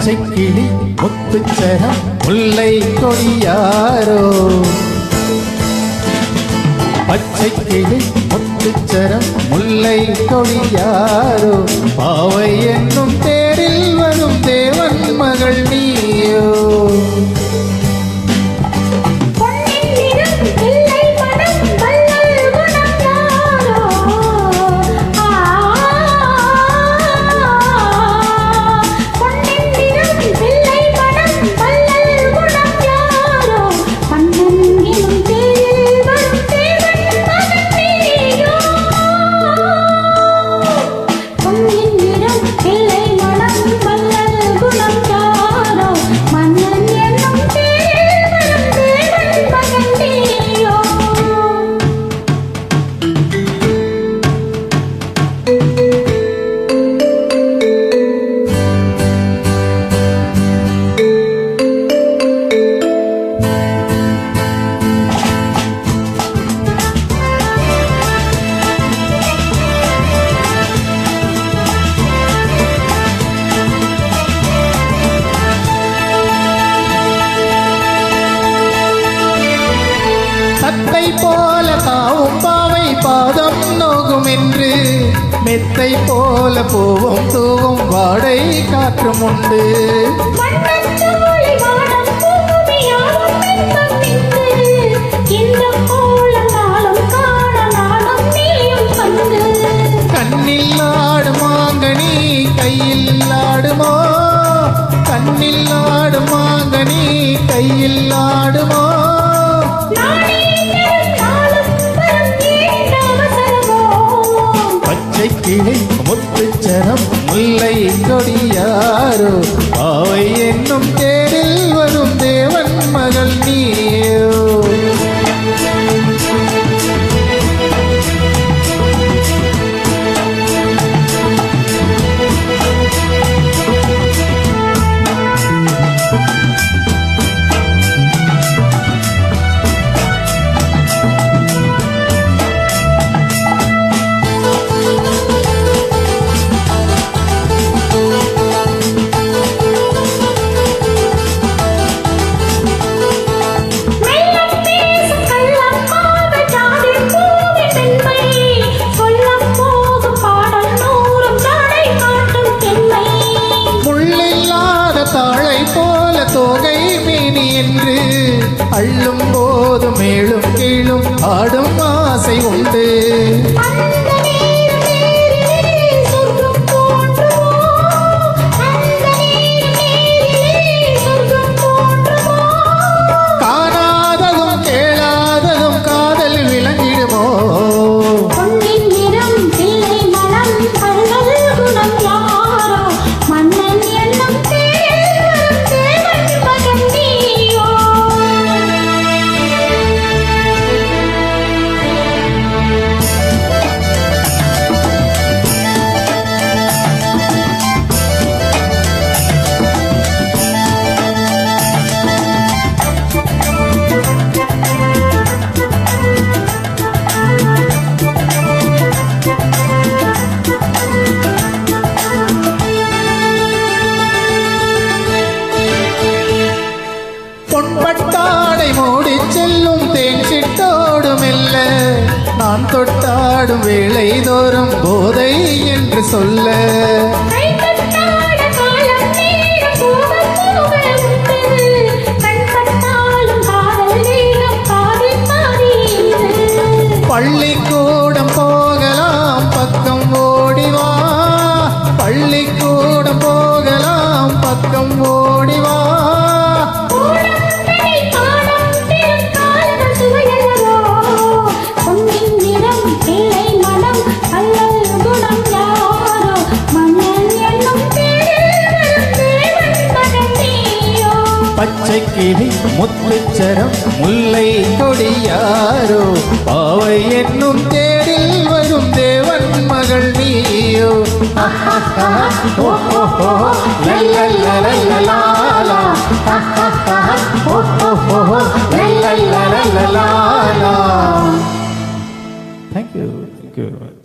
பச்சை கிளி முத்துச்சரம் முல்லை கொடியாரோ பச்சை கிளி முத்துச்சரம் முல்லை கொடியாரோ பாவை என்னும் தேரில் வரும் தேவன் மகள் நீயோ சத்தை போல தாவும் பாவை பாதம் நோகும் என்று மெத்தை போல பூவும் தூவும் வாடை காற்றும் உண்டு கண்ணில் ஆடுமாங்கனி கையில் ஆடுமோ கண்ணில் ஆடுமாங்கனி கையில் ஆடுமோ பச்சை கிளி முத்துச்சரம் முல்லை கொடியாரோ பாவை என்னும் தேரில் வரும் தேவன் மகள் நீயோ தாழை போல தோகை மேனி என்று அள்ளும் போது மேலும் கீழும் ஆடும் ஆசை உண்டு காணாததும் கேளாததும் காதல் விளங்கிடுமோ பொன்பட்டாடை மூடி செல்லும் தேன் சிட்டோடு மெல்ல நான் தொட்டாடும் வேளை தோறும் போதை என்று சொல்ல பள்ளிக்கூடம் போகலாம் பக்கம் ஓடிவா பள்ளிக்கூடம் போகலாம் பக்கம் ஓடிவா பச்சை கிளி முத்துச்சரம் முல்லை கொடியாரோ பாவை என்னும் தேரில் வரும் தேவன் மகள் நீயோ Thank you.